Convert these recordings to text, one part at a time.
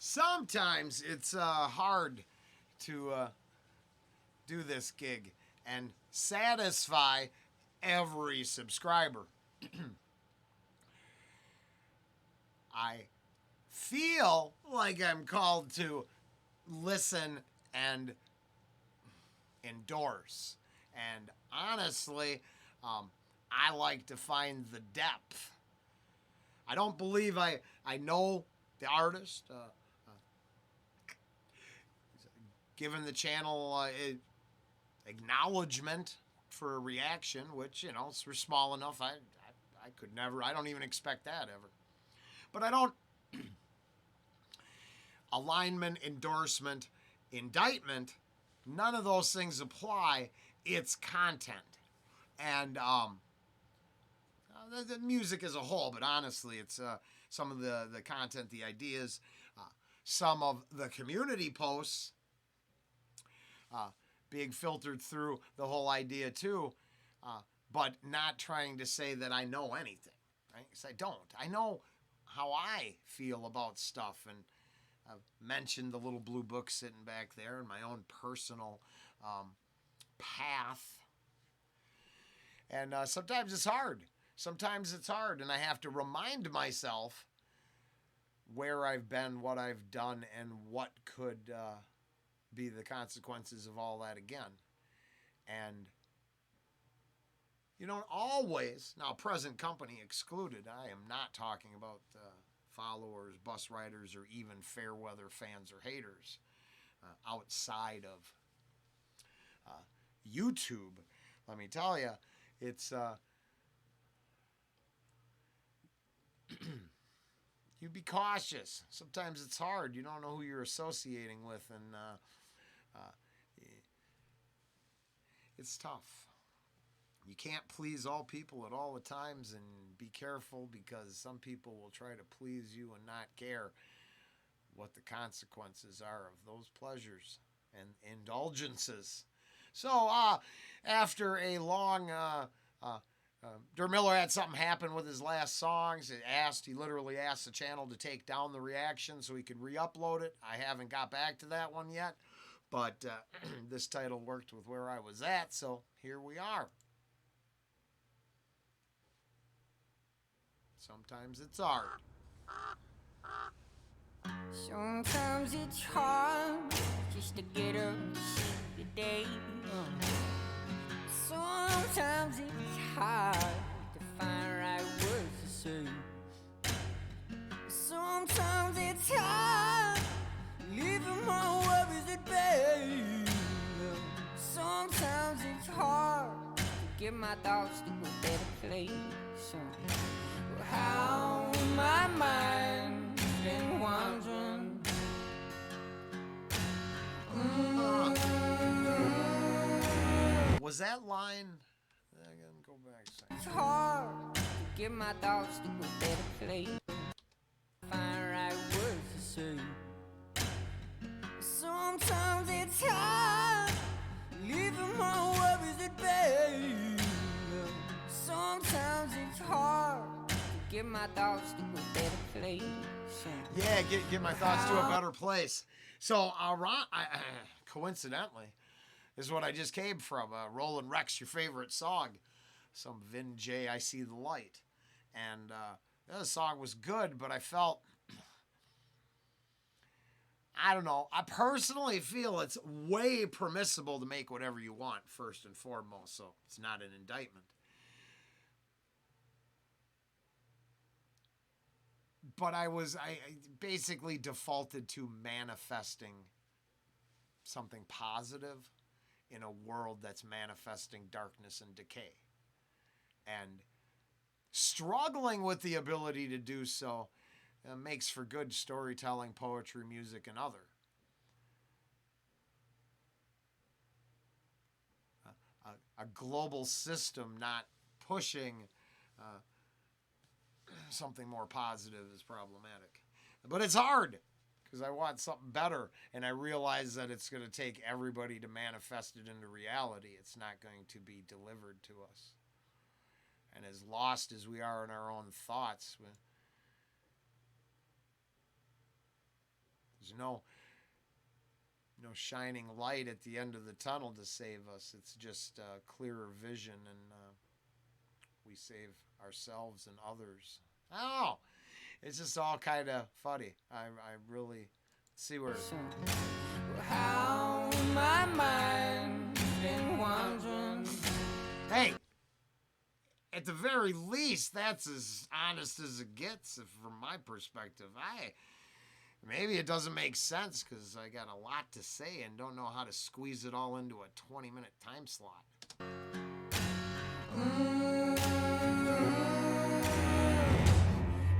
Sometimes it's hard to do this gig and satisfy every subscriber. I feel like I'm called to listen and endorse. And honestly, I like to find the depth. I don't believe I know the artist. Given the channel acknowledgement for a reaction, which, we're small enough, I could never, I don't even expect that ever. But I don't, alignment, endorsement, indictment, none of those things apply. It's content. And the music as a whole, but honestly, it's some of the content, the ideas, some of the community posts being filtered through the whole idea too, but not trying to say that I know anything, right? Because I don't. I know how I feel about stuff, and I've mentioned the little blue book sitting back there and my own personal path. And sometimes it's hard. Sometimes it's hard, and I have to remind myself where I've been, what I've done, and what could be the consequences of all that again. And you don't always, now present company excluded, I am not talking about followers, bus riders, or even fair weather fans or haters outside of YouTube. Let me tell you, it's you be cautious. Sometimes it's hard. You don't know who you're associating with, and it's tough. You can't please all people at all the times, and be careful because some people will try to please you and not care what the consequences are of those pleasures and indulgences. So, after a long Der Miller had something happen with his last songs. He literally asked the channel to take down the reaction so he could re-upload it. I haven't got back to that one yet, but this title worked with where I was at, so here we are. Sometimes it's hard. Sometimes it's hard just to get up and see the day. Sometimes it's hard to find right words to say. Sometimes it's hard leaving my worries at bay. Sometimes it's hard to get my thoughts to a better place. How my mind's been wandering. Was that line? I gotta go back a second. It's hard to get my thoughts to a better place. Find right words to say. Sometimes it's hard leaving my worries at bay. Sometimes it's hard to get my thoughts to a better place. Yeah, get my thoughts to a better place. So, coincidentally, this is what I just came from. Rollen Rex, your favorite song. Some Vin J, I See the Light. And the song was good, but I felt, I don't know, I personally feel it's way permissible to make whatever you want, first and foremost, so it's not an indictment. But I basically defaulted to manifesting something positive in a world that's manifesting darkness and decay. And struggling with the ability to do so makes for good storytelling, poetry, music, and other. A global system not pushing something more positive is problematic. But it's hard because I want something better, and I realize that it's going to take everybody to manifest it into reality. It's not going to be delivered to us. And as lost as we are in our own thoughts, There's no shining light at the end of the tunnel to save us. It's just clearer vision, and we save ourselves and others. Oh, it's just all kind of funny. I really see where. How my mind's been wandering. Hey, at the very least, that's as honest as it gets from my perspective. Maybe it doesn't make sense because I got a lot to say and don't know how to squeeze it all into a 20-minute time slot.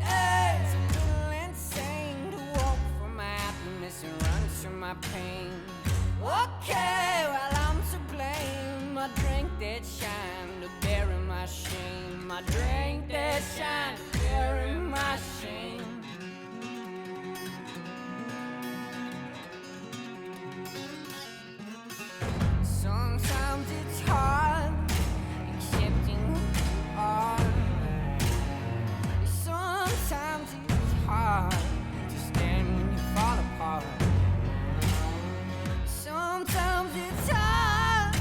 It's a little insane to walk from my happiness and run from my pain. Okay, well I'm to blame. I drink that shine to bury my shame. I drink that shine to bury my shame. Sometimes it's hard accepting art. Sometimes it's hard to stand when you fall apart. Sometimes it's hard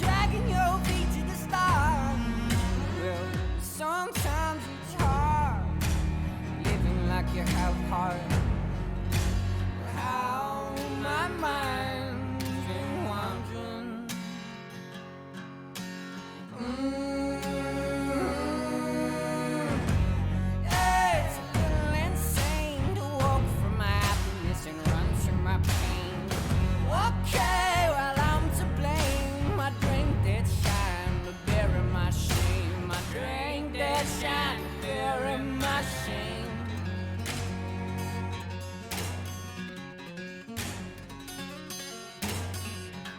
dragging your feet to the start. Well, sometimes it's hard living like you have heart. How my mind's been wandering. It's a little insane to walk from my happiness and run from my pain. Okay, well I'm to blame. I drink that shine to bury my shame. I drink that shine to bury my shame.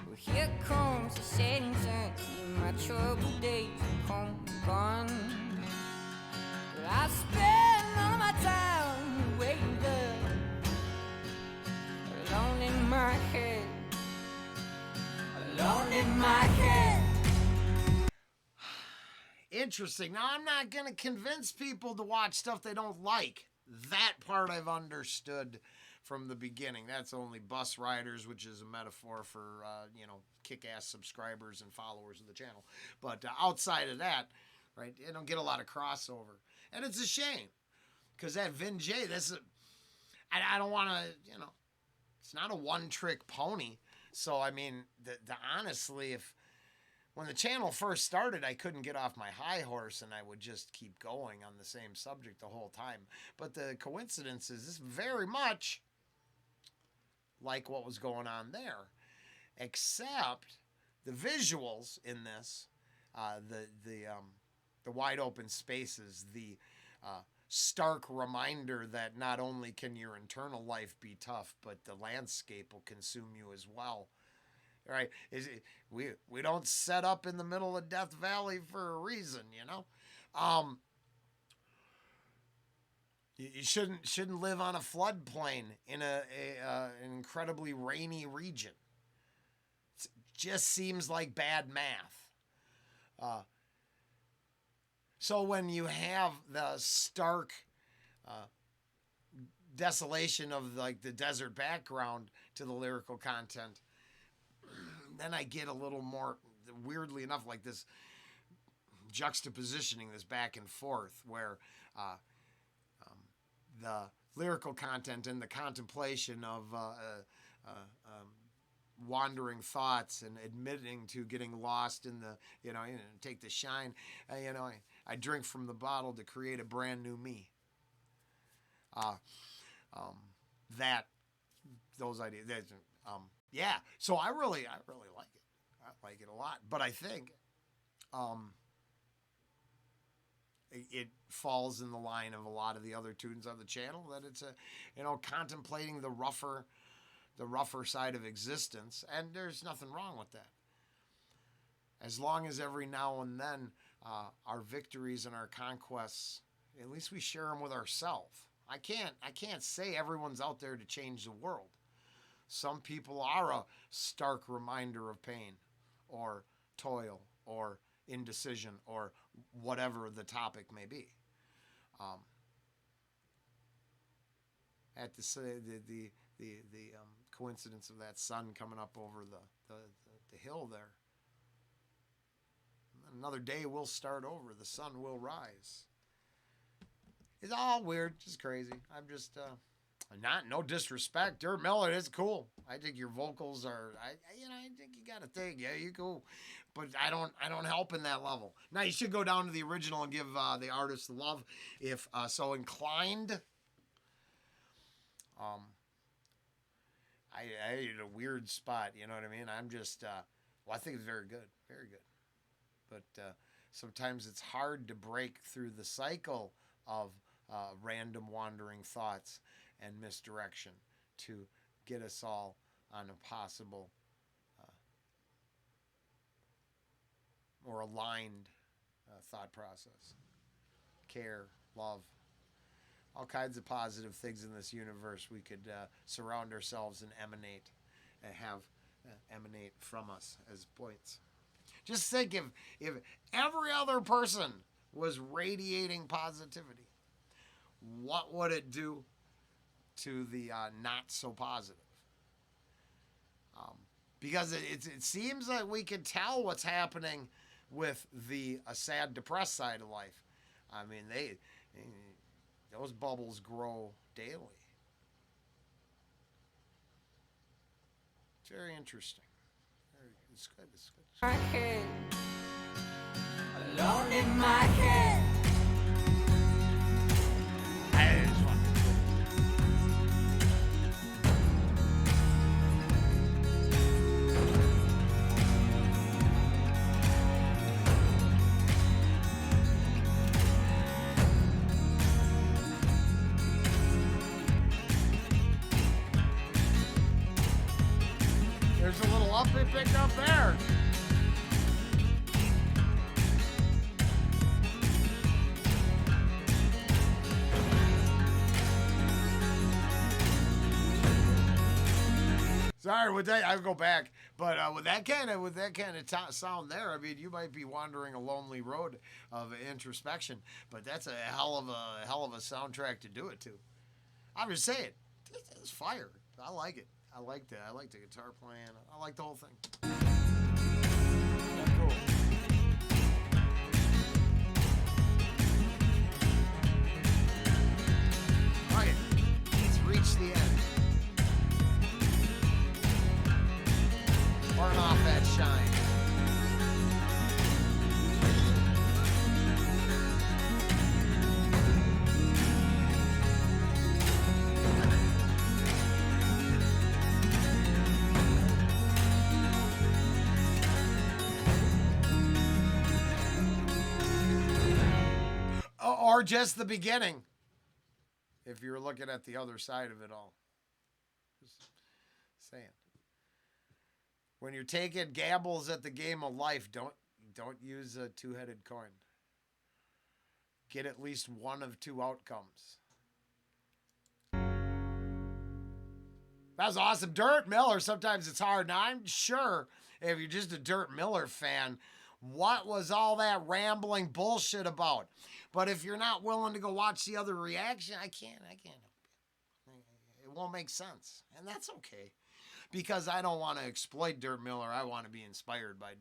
Well, here comes the setting sun. See my troubled days are come and gone. Well, I spend all my time waiting up, alone in my head, alone in my head. Interesting. Now, I'm not going to convince people to watch stuff they don't like. That part I've understood from the beginning. That's only bus riders, which is a metaphor for, kick-ass subscribers and followers of the channel. But outside of that, right, you don't get a lot of crossover. And it's a shame. Because that Vin J, I don't want to, it's not a one-trick pony. So, I mean, honestly, when the channel first started, I couldn't get off my high horse and I would just keep going on the same subject the whole time. But the coincidence is very much like what was going on there, except the visuals in this, the wide open spaces, the stark reminder that not only can your internal life be tough, but the landscape will consume you as well. Right? We don't set up in the middle of Death Valley for a reason, You shouldn't live on a floodplain in an incredibly rainy region. It just seems like bad math. So when you have the stark desolation of like the desert background to the lyrical content, then I get a little more, weirdly enough, like this juxtapositioning, this back and forth, where the lyrical content and the contemplation of wandering thoughts and admitting to getting lost in the, take the shine. I drink from the bottle to create a brand new me. Those ideas. Yeah. So I really like it. I like it a lot. But I think it falls in the line of a lot of the other tunes on the channel, that it's contemplating the rougher side of existence, and there's nothing wrong with that. As long as every now and then our victories and our conquests, at least we share them with ourselves. I can't say everyone's out there to change the world. Some people are a stark reminder of pain or toil or indecision or whatever the topic may be. at the coincidence of that sun coming up over the hill there. Another day will start over. The sun will rise. It's all weird, just crazy. I'm just no disrespect. Dirt Miller is cool. I think your vocals are. I think you got a thing. Yeah, you cool, but I don't help in that level. Now you should go down to the original and give the artist love if so inclined. I hit a weird spot. You know what I mean? I'm just. I think it's very good, very good. But sometimes it's hard to break through the cycle of random wandering thoughts and misdirection to get us all on a possible or aligned thought process. Care, love, all kinds of positive things in this universe we could surround ourselves and emanate and have emanate from us as points. Just think if every other person was radiating positivity, what would it do to the not so positive? Because it seems like we can tell what's happening with the sad, depressed side of life. I mean, those bubbles grow daily. It's very interesting. It's good. It's good. My head, alone in my head. There's a little up they picked up there. Sorry, with that I'll go back, but with that kind of sound there, I mean, you might be wandering a lonely road of introspection, but that's a hell of a soundtrack to do it to. I'm just saying, it's fire. I like it. I like that. I like the guitar playing. I like the whole thing. Yeah, cool. All right, let's reach the end. Burn off that shine. Or just the beginning, if you're looking at the other side of it all. Just saying. When you're taking gambles at the game of life, don't use a two-headed coin. Get at least one of two outcomes. That was awesome. Dirt Miller, sometimes it's hard. Now, I'm sure if you're just a Dirt Miller fan, what was all that rambling bullshit about? But if you're not willing to go watch the other reaction, I can't help you. It won't make sense. And that's okay. Because I don't want to exploit Dirt Miller. I want to be inspired by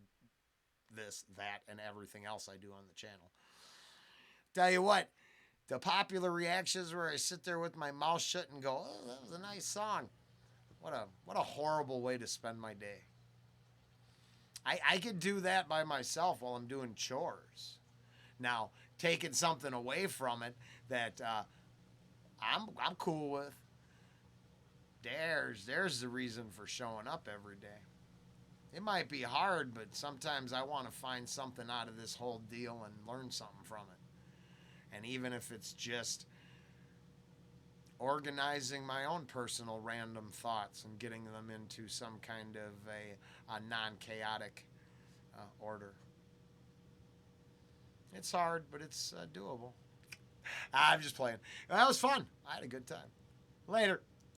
this, that, and everything else I do on the channel. Tell you what, the popular reactions where I sit there with my mouth shut and go, oh, that was a nice song. What a horrible way to spend my day. I could do that by myself while I'm doing chores. Now, taking something away from it that I'm cool with. There's the reason for showing up every day. It might be hard, but sometimes I want to find something out of this whole deal and learn something from it. And even if it's just organizing my own personal random thoughts and getting them into some kind of a non-chaotic order. It's hard, but it's doable. I'm just playing. That was fun. I had a good time. Later.